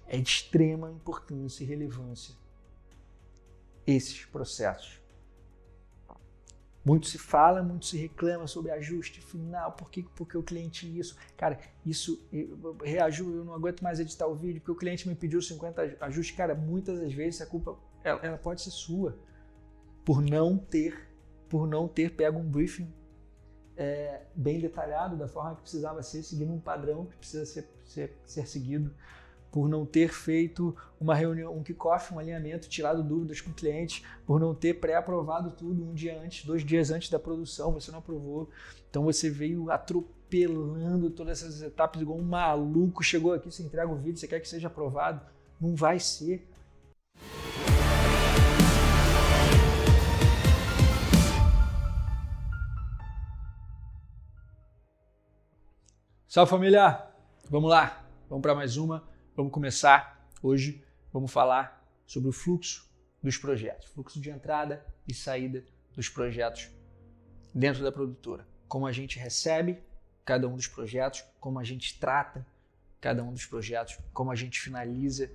É de extrema importância e relevância esses processos. Muito se fala, muito se reclama sobre ajuste final, porque o cliente isso. Cara, isso, eu não aguento mais editar o vídeo, porque o cliente me pediu 50 ajustes. Cara, muitas das vezes a culpa ela pode ser sua, por não ter pego um briefing bem detalhado, da forma que precisava ser, seguindo um padrão que precisa ser seguido, por não ter feito uma reunião, um kickoff, um alinhamento, tirado dúvidas com o cliente, por não ter pré-aprovado tudo um dia antes, 2 dias antes da produção, você não aprovou. Então você veio atropelando todas essas etapas igual um maluco, chegou aqui, você entrega o vídeo, você quer que seja aprovado, não vai ser. Salve, família! Vamos lá, vamos para mais uma. Vamos começar hoje, vamos falar sobre o fluxo dos projetos, fluxo de entrada e saída dos projetos dentro da produtora. Como a gente recebe cada um dos projetos, como a gente trata cada um dos projetos, como a gente finaliza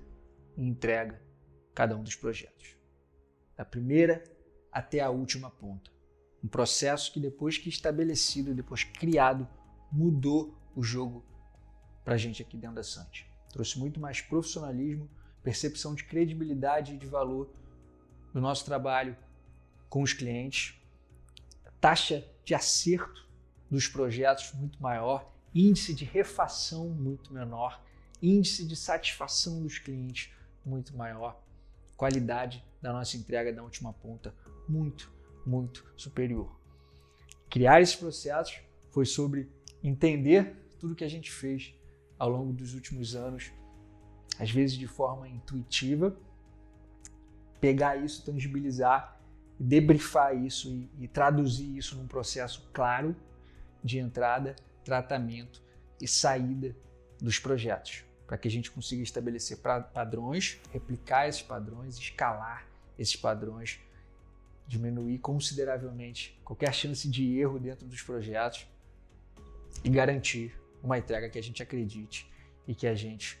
e entrega cada um dos projetos. Da primeira até a última ponta. Um processo que depois que estabelecido, depois criado, mudou o jogo para a gente aqui dentro da Sante. Trouxe muito mais profissionalismo, percepção de credibilidade e de valor do nosso trabalho com os clientes, taxa de acerto dos projetos muito maior, índice de refação muito menor, índice de satisfação dos clientes muito maior, qualidade da nossa entrega da última ponta muito, muito superior. Criar esses processos foi sobre entender tudo que a gente fez ao longo dos últimos anos, às vezes de forma intuitiva, pegar isso, tangibilizar, debriefar isso e traduzir isso num processo claro de entrada, tratamento e saída dos projetos, para que a gente consiga estabelecer padrões, replicar esses padrões, escalar esses padrões, diminuir consideravelmente qualquer chance de erro dentro dos projetos e garantir uma entrega que a gente acredite e que a gente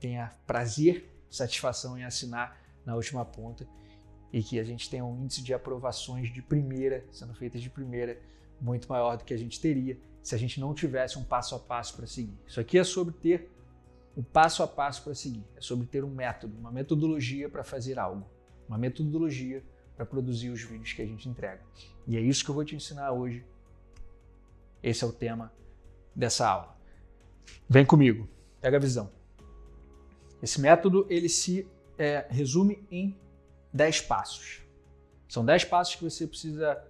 tenha prazer, satisfação em assinar na última ponta e que a gente tenha um índice de aprovações de primeira, sendo feitas de primeira, muito maior do que a gente teria se a gente não tivesse um passo a passo para seguir. Isso aqui é sobre ter um passo a passo para seguir, é sobre ter um método, uma metodologia para fazer algo, uma metodologia para produzir os vídeos que a gente entrega. E é isso que eu vou te ensinar hoje. Esse é o tema dessa aula. Vem comigo, pega a visão. Esse método ele se resume em 10 passos. São 10 passos que você precisa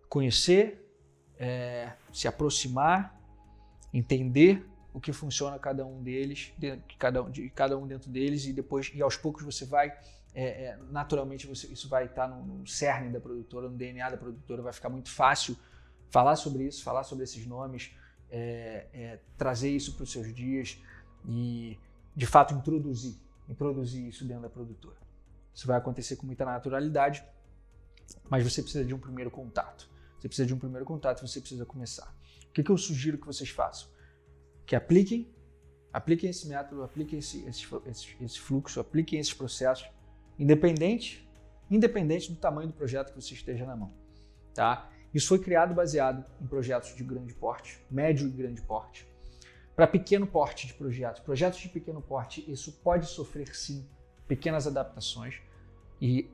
conhecer, se aproximar, entender o que funciona cada um deles, cada um dentro deles, e depois aos poucos você vai naturalmente isso vai estar no cerne da produtora, no DNA da produtora, vai ficar muito fácil falar sobre isso, falar sobre esses nomes, trazer isso para os seus dias e, de fato, introduzir isso dentro da produtora. Isso vai acontecer com muita naturalidade, mas você precisa de um primeiro contato. Você precisa começar. O que eu sugiro que vocês façam? Que apliquem esse método, apliquem esse fluxo, apliquem esses processos, independente do tamanho do projeto que você esteja na mão, tá? Isso foi criado baseado em projetos de grande porte, médio e grande porte. Para pequeno porte de projetos de pequeno porte, isso pode sofrer sim pequenas adaptações e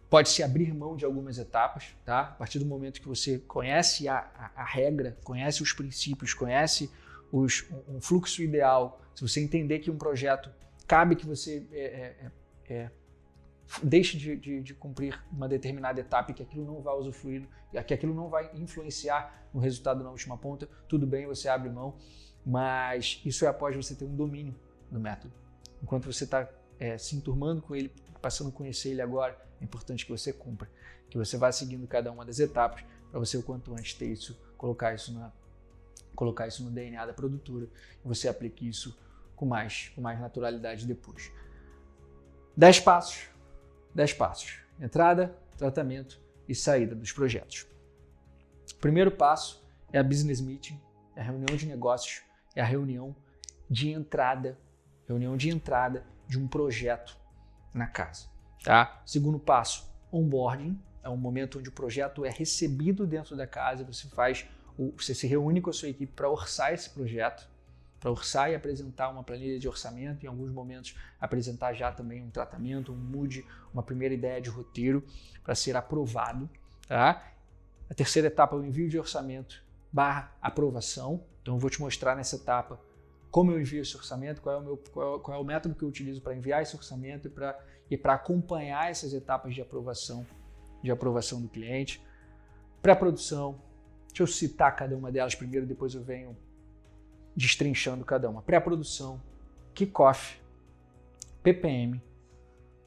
pode-se abrir mão de algumas etapas, tá? A partir do momento que você conhece a regra, conhece os princípios, conhece um fluxo ideal, se você entender que um projeto cabe que você deixe de cumprir uma determinada etapa e que aquilo não vai usufruir, que aquilo não vai influenciar no resultado na última ponta, tudo bem, você abre mão, mas isso é após você ter um domínio do método. Enquanto você está se enturmando com ele, passando a conhecer ele agora, é importante que você cumpra, que você vá seguindo cada uma das etapas para você o quanto antes ter isso, colocar isso no DNA da produtora e você aplique isso com mais naturalidade depois. 10 passos. Entrada, tratamento e saída dos projetos. O primeiro passo é a business meeting, é a reunião de negócios, é a reunião de entrada reunião de entrada de um projeto na casa. Tá? Segundo passo, onboarding, é um momento onde o projeto é recebido dentro da casa, você se reúne com a sua equipe para orçar esse projeto, para orçar e apresentar uma planilha de orçamento, em alguns momentos apresentar já também um tratamento, um mood, uma primeira ideia de roteiro para ser aprovado. Tá? A terceira etapa é o envio de orçamento / aprovação. Então eu vou te mostrar nessa etapa como eu envio esse orçamento, qual é o método que eu utilizo para enviar esse orçamento e para acompanhar essas etapas de aprovação do cliente. Pré-produção, deixa eu citar cada uma delas primeiro, depois eu venho destrinchando cada uma. Pré-produção, kickoff, PPM,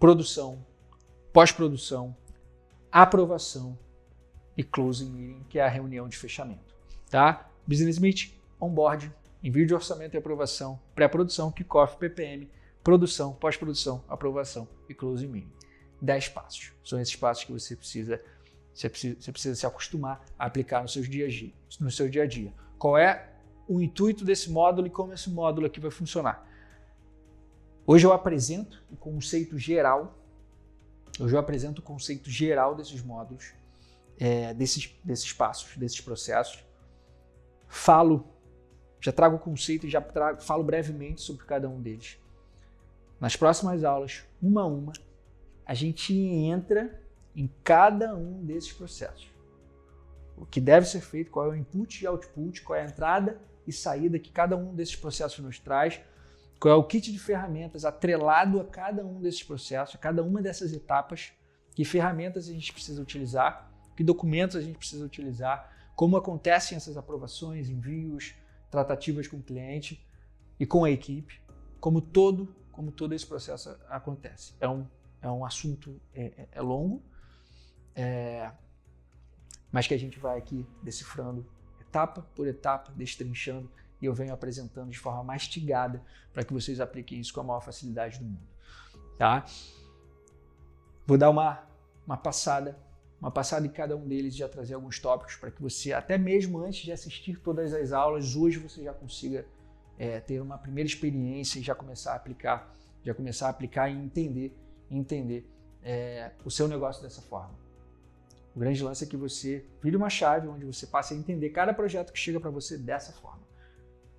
produção, pós-produção, aprovação e closing meeting, que é a reunião de fechamento. Tá? Business meeting, onboarding, envio de orçamento e aprovação, pré-produção, kickoff, PPM, produção, pós-produção, aprovação e closing meeting. 10 passos. São esses passos que você precisa se acostumar a aplicar no seu dia a dia. Qual é o intuito desse módulo e como esse módulo aqui vai funcionar? Hoje eu apresento o conceito geral. Desses módulos, desses passos, desses processos. Já trago o conceito e falo brevemente sobre cada um deles. Nas próximas aulas, uma a uma, a gente entra em cada um desses processos. O que deve ser feito, qual é o input e output, qual é a entrada e saída que cada um desses processos nos traz, qual é o kit de ferramentas atrelado a cada um desses processos, a cada uma dessas etapas, que ferramentas a gente precisa utilizar, que documentos a gente precisa utilizar, como acontecem essas aprovações, envios, tratativas com o cliente e com a equipe, como todo esse processo acontece. É um assunto longo, mas que a gente vai aqui decifrando etapa por etapa, destrinchando, e eu venho apresentando de forma mastigada para que vocês apliquem isso com a maior facilidade do mundo. Tá? Vou dar uma passada em cada um deles e já trazer alguns tópicos para que você, até mesmo antes de assistir todas as aulas, hoje você já consiga ter uma primeira experiência e já começar a aplicar e entender o seu negócio dessa forma. O grande lance é que você vire uma chave onde você passe a entender cada projeto que chega para você dessa forma.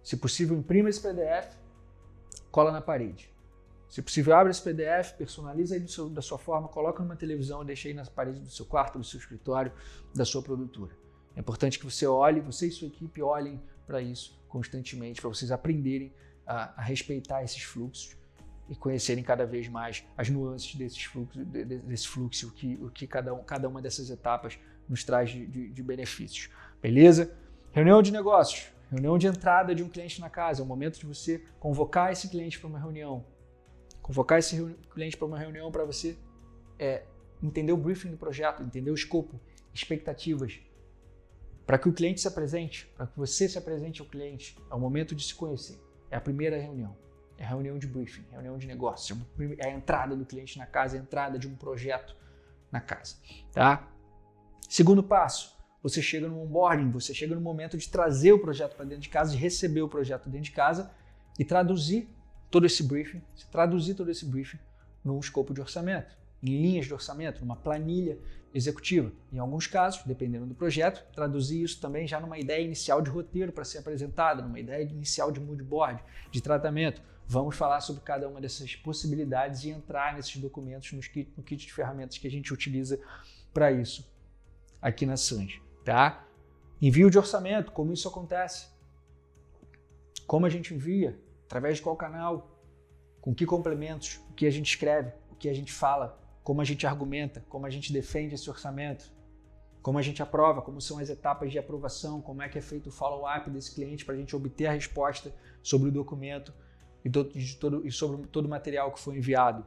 Se possível, imprima esse PDF, cola na parede. Se possível, abre esse PDF, personaliza aí da sua forma, coloca numa televisão e deixa aí nas paredes do seu quarto, do seu escritório, da sua produtora. É importante que você e sua equipe olhem para isso constantemente, para vocês aprenderem a respeitar esses fluxos e conhecerem cada vez mais as nuances desse fluxo, o que cada uma dessas etapas nos traz de benefícios. Beleza? Reunião de negócios, reunião de entrada de um cliente na casa, é o momento de você convocar esse cliente para uma reunião. Convocar esse cliente para uma reunião para você entender o briefing do projeto, entender o escopo, expectativas, para que o cliente se apresente, para que você se apresente ao cliente. É o momento de se conhecer. É a primeira reunião. É a reunião de briefing, reunião de negócio. É a entrada do cliente na casa, a entrada de um projeto na casa. Tá? Segundo passo, você chega no onboarding, você chega no momento de trazer o projeto para dentro de casa, de receber o projeto dentro de casa e traduzir todo esse briefing num escopo de orçamento, em linhas de orçamento, numa planilha executiva. Em alguns casos, dependendo do projeto, traduzir isso também já numa ideia inicial de roteiro para ser apresentada, numa ideia inicial de mood board, de tratamento. Vamos falar sobre cada uma dessas possibilidades e entrar nesses documentos no kit de ferramentas que a gente utiliza para isso aqui na Sanji. Tá? Envio de orçamento, como isso acontece? Como a gente envia? Através de qual canal? Com que complementos? O que a gente escreve? O que a gente fala? Como a gente argumenta? Como a gente defende esse orçamento? Como a gente aprova? Como são as etapas de aprovação? Como é que é feito o follow-up desse cliente para a gente obter a resposta sobre o documento e sobre todo o material que foi enviado?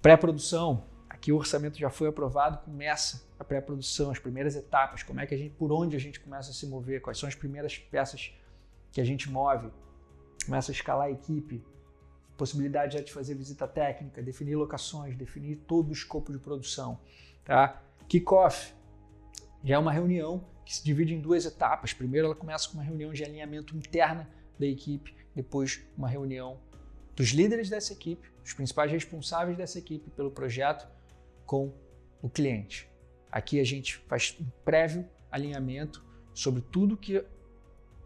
Pré-produção. Aqui o orçamento já foi aprovado, começa a pré-produção, as primeiras etapas, por onde a gente começa a se mover, quais são as primeiras peças que a gente move, começa a escalar a equipe, possibilidade já de fazer visita técnica, definir locações, definir todo o escopo de produção. Tá? Kickoff já é uma reunião que se divide em duas etapas. Primeiro ela começa com uma reunião de alinhamento interna da equipe, depois uma reunião dos líderes dessa equipe, os principais responsáveis dessa equipe pelo projeto com o cliente. Aqui a gente faz um prévio alinhamento sobre tudo que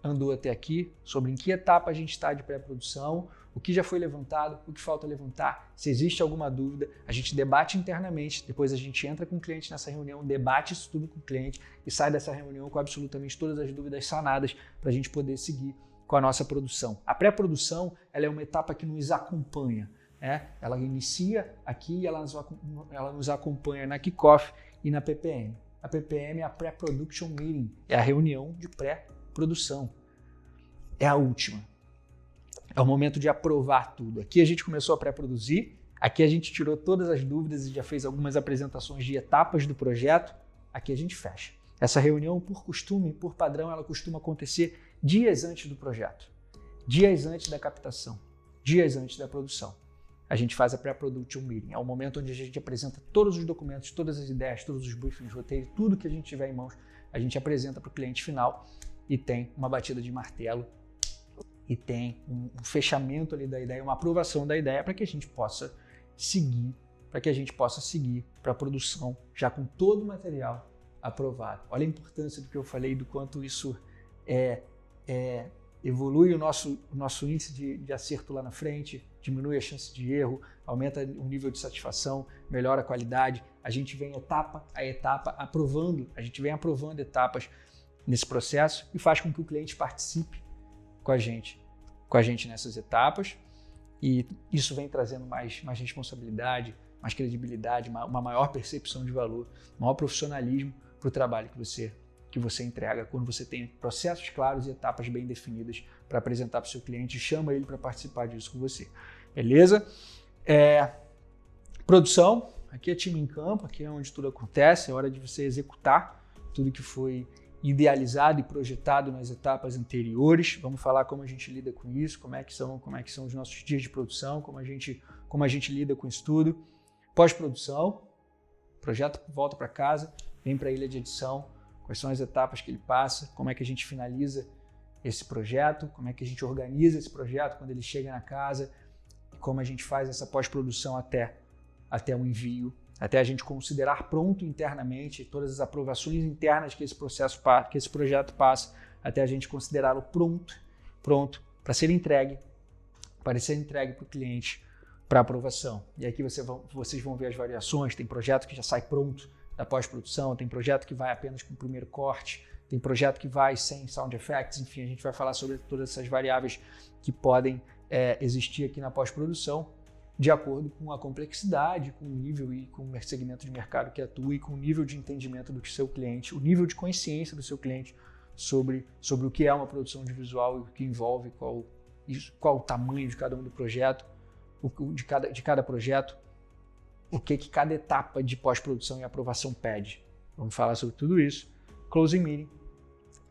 andou até aqui, sobre em que etapa a gente está de pré-produção, o que já foi levantado, o que falta levantar, se existe alguma dúvida, a gente debate internamente, depois a gente entra com o cliente nessa reunião, debate isso tudo com o cliente e sai dessa reunião com absolutamente todas as dúvidas sanadas para a gente poder seguir com a nossa produção. A pré-produção ela é uma etapa que nos acompanha, ela inicia aqui e ela nos acompanha na kickoff e na PPM. A PPM é a Pre-Production Meeting, é a reunião de pré-produção, é a última. É o momento de aprovar tudo. Aqui a gente começou a pré-produzir, aqui a gente tirou todas as dúvidas e já fez algumas apresentações de etapas do projeto, aqui a gente fecha. Essa reunião, por costume, por padrão, ela costuma acontecer dias antes do projeto, dias antes da captação, dias antes da produção. A gente faz a Pre-Production Meeting, é o momento onde a gente apresenta todos os documentos, todas as ideias, todos os briefings, roteiros, tudo que a gente tiver em mãos, a gente apresenta para o cliente final e tem uma batida de martelo e tem um fechamento ali da ideia, uma aprovação da ideia para que a gente possa seguir, para a produção já com todo o material aprovado. Olha a importância do que eu falei, do quanto isso evolui o nosso índice de acerto lá na frente, diminui a chance de erro, aumenta o nível de satisfação, melhora a qualidade. A gente vem etapa a etapa aprovando, a gente vem aprovando etapas nesse processo e faz com que o cliente participe com a gente nessas etapas, e isso vem trazendo mais responsabilidade, mais credibilidade, uma maior percepção de valor, maior profissionalismo para o trabalho que você entrega quando você tem processos claros e etapas bem definidas para apresentar para o seu cliente e chama ele para participar disso com você. Beleza? Produção, aqui é time em campo, aqui é onde tudo acontece, é hora de você executar tudo que foi idealizado e projetado nas etapas anteriores. Vamos falar como a gente lida com isso, como é que são os nossos dias de produção, como a gente lida com isso tudo. Pós-produção, o projeto volta para casa, vem para a ilha de edição, quais são as etapas que ele passa, como é que a gente finaliza esse projeto, como é que a gente organiza esse projeto quando ele chega na casa, e como a gente faz essa pós-produção até o envio, até a gente considerar pronto internamente todas as aprovações internas que esse projeto passa, até a gente considerá-lo pronto para ser entregue para o cliente para aprovação. E aqui vocês vão ver as variações. Tem projeto que já sai pronto da pós-produção, tem projeto que vai apenas com o primeiro corte, tem projeto que vai sem sound effects, enfim, a gente vai falar sobre todas essas variáveis que podem existir aqui na pós-produção, de acordo com a complexidade, com o nível e com o segmento de mercado que atua e com o nível de entendimento do seu cliente, o nível de consciência do seu cliente sobre o que é uma produção de visual e o que envolve, qual o tamanho de cada um do projeto, de cada projeto, o que cada etapa de pós-produção e aprovação pede. Vamos falar sobre tudo isso. Closing Meeting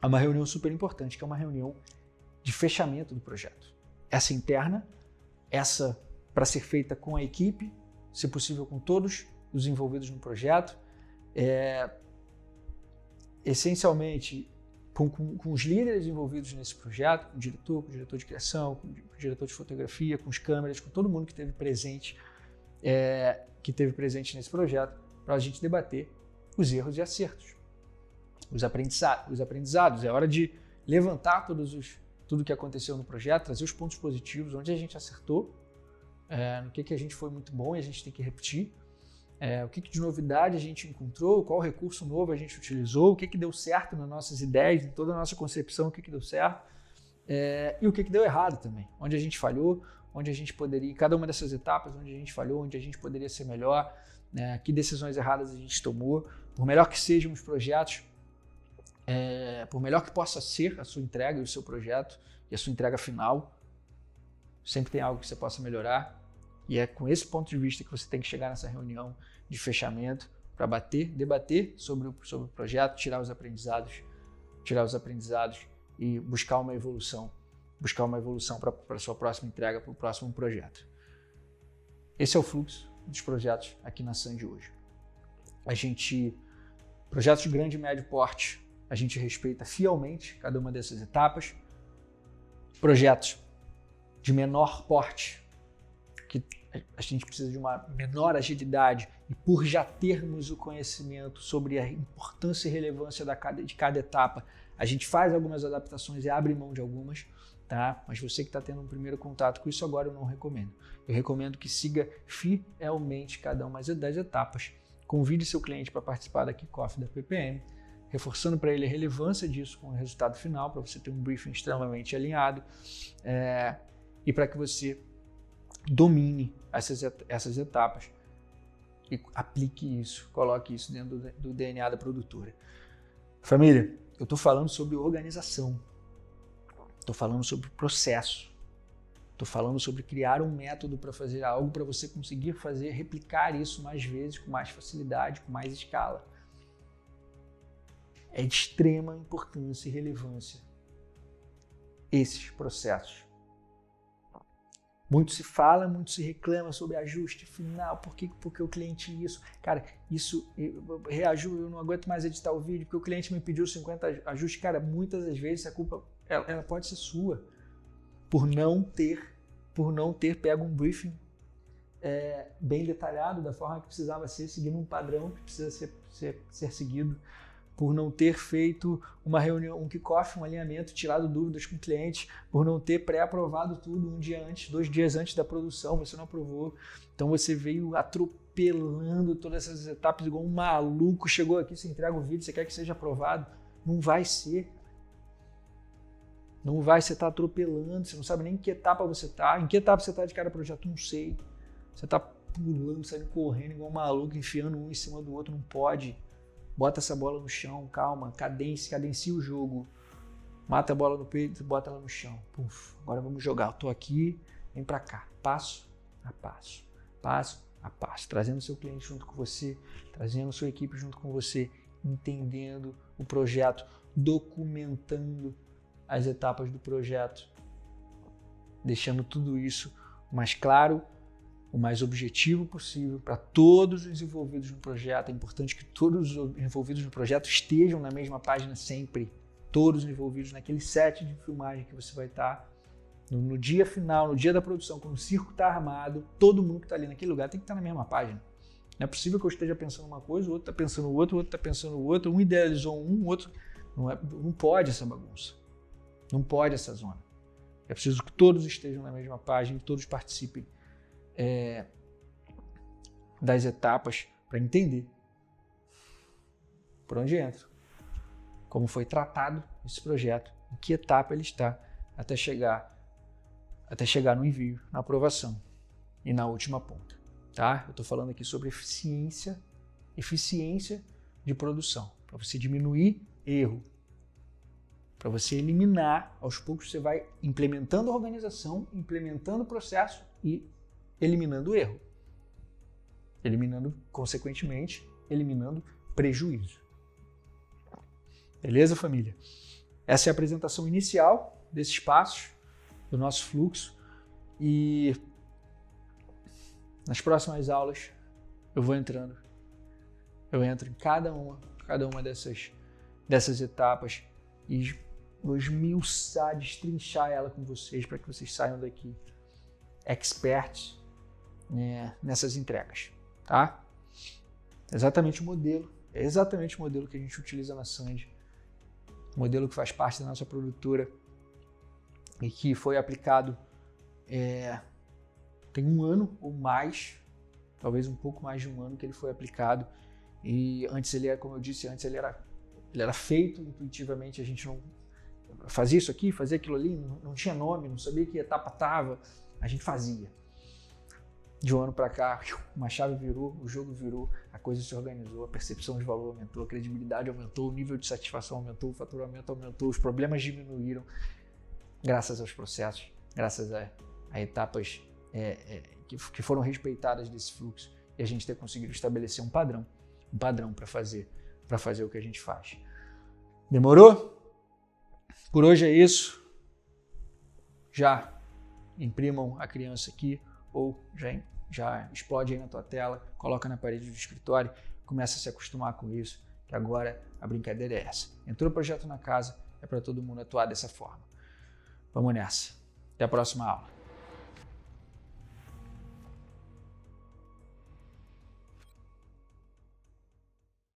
é uma reunião super importante, que é uma reunião de fechamento do projeto. Essa interna, essa para ser feita com a equipe, se possível com todos os envolvidos no projeto, essencialmente com os líderes envolvidos nesse projeto, com o diretor de criação, com o diretor de fotografia, com os câmeras, com todo mundo que esteve presente nesse projeto, para a gente debater os erros e acertos, os aprendizados. É hora de levantar tudo que aconteceu no projeto, trazer os pontos positivos, onde a gente acertou, no que a gente foi muito bom e a gente tem que repetir, o que de novidade a gente encontrou, qual recurso novo a gente utilizou, o que deu certo nas nossas ideias, em toda a nossa concepção, o que deu certo, e o que deu errado também, onde a gente falhou, onde a gente poderia, em cada uma dessas etapas, onde a gente falhou, onde a gente poderia ser melhor, que decisões erradas a gente tomou, por melhor que sejam os projetos, por melhor que possa ser a sua entrega e o seu projeto e a sua entrega final, sempre tem algo que você possa melhorar. E é com esse ponto de vista que você tem que chegar nessa reunião de fechamento para debater sobre o projeto, tirar os aprendizados e buscar uma evolução para a sua próxima entrega, para o próximo projeto. Esse é o fluxo dos projetos aqui na Sandy hoje. Projetos de grande e médio porte, a gente respeita fielmente cada uma dessas etapas. Projetos de menor porte, porque a gente precisa de uma menor agilidade e por já termos o conhecimento sobre a importância e relevância de cada etapa, a gente faz algumas adaptações e abre mão de algumas, tá? Mas você que está tendo um primeiro contato com isso agora, eu não recomendo. Eu recomendo que siga fielmente cada uma das etapas, convide seu cliente para participar da kickoff da PPM, reforçando para ele a relevância disso com o resultado final, para você ter um briefing extremamente alinhado e para que você domine essas etapas e aplique isso, coloque isso dentro do DNA da produtora. Família, eu estou falando sobre organização, estou falando sobre processo, estou falando sobre criar um método para fazer algo para você conseguir replicar isso mais vezes, com mais facilidade, com mais escala. É de extrema importância e relevância esses processos. Muito se fala, muito se reclama sobre ajuste final, porque o cliente isso. Cara, isso, eu não aguento mais editar o vídeo, porque o cliente me pediu 50 ajustes. Cara, muitas das vezes a culpa ela pode ser sua, por não ter pego um briefing bem detalhado, da forma que precisava ser, seguindo um padrão que precisa ser seguido, por não ter feito uma reunião, um kickoff, um alinhamento, tirado dúvidas com o cliente, por não ter pré-aprovado tudo um dia antes, 2 dias antes da produção, você não aprovou. Então você veio atropelando todas essas etapas igual um maluco, chegou aqui, você entrega o vídeo, você quer que seja aprovado. Não vai ser. Não vai, você está atropelando, você não sabe nem em que etapa você está. Em que etapa você está de cada projeto? Não sei. Você está pulando, saindo correndo igual um maluco, enfiando um em cima do outro, não pode. Bota essa bola no chão, calma, cadencia o jogo. Mata a bola no peito e bota ela no chão. Puf, agora vamos jogar. Eu tô aqui, vem pra cá. Passo a passo. Passo a passo. Trazendo seu cliente junto com você, trazendo sua equipe junto com você, entendendo o projeto, documentando as etapas do projeto, deixando tudo isso o mais claro, o mais objetivo possível para todos os envolvidos no projeto. É importante que todos os envolvidos no projeto estejam na mesma página sempre. Todos envolvidos naquele set de filmagem que você vai estar. No dia final, no dia da produção, quando o circo está armado, todo mundo que está ali naquele lugar tem que estar na mesma página. Não é possível que eu esteja pensando uma coisa, o outro está pensando o outro está pensando o outro, um idealizou um, o outro... Não pode essa bagunça. Não pode essa zona. É preciso que todos estejam na mesma página, que todos participem das etapas para entender por onde entra, como foi tratado esse projeto, em que etapa ele está até chegar no envio, na aprovação e na última ponta. Tá? Eu estou falando aqui sobre eficiência de produção, para você diminuir erro, para você eliminar, aos poucos você vai implementando a organização, implementando o processo e eliminando o erro, consequentemente, eliminando prejuízo. Beleza, família? Essa é a apresentação inicial desses passos do nosso fluxo e nas próximas aulas eu entro em cada uma dessas etapas e vou esmiuçar, destrinchar ela com vocês para que vocês saiam daqui experts nessas entregas, tá? É exatamente o modelo que a gente utiliza na Sandy, modelo que faz parte da nossa produtora e que foi aplicado tem 1 ano ou mais, talvez um pouco mais de 1 ano que ele foi aplicado e antes ele era, como eu disse, ele era feito intuitivamente, a gente não fazia isso aqui, fazia aquilo ali, não tinha nome, não sabia que etapa estava, a gente fazia. De 1 ano para cá, uma chave virou, o jogo virou, a coisa se organizou, a percepção de valor aumentou, a credibilidade aumentou, o nível de satisfação aumentou, o faturamento aumentou, os problemas diminuíram, graças aos processos, graças a etapas que foram respeitadas desse fluxo e a gente ter conseguido estabelecer um padrão para fazer o que a gente faz. Demorou? Por hoje é isso. Já imprimam a criança aqui ou já explode aí na tua tela, coloca na parede do escritório, começa a se acostumar com isso, que agora a brincadeira é essa. Entrou o projeto na casa, é para todo mundo atuar dessa forma. Vamos nessa. Até a próxima aula.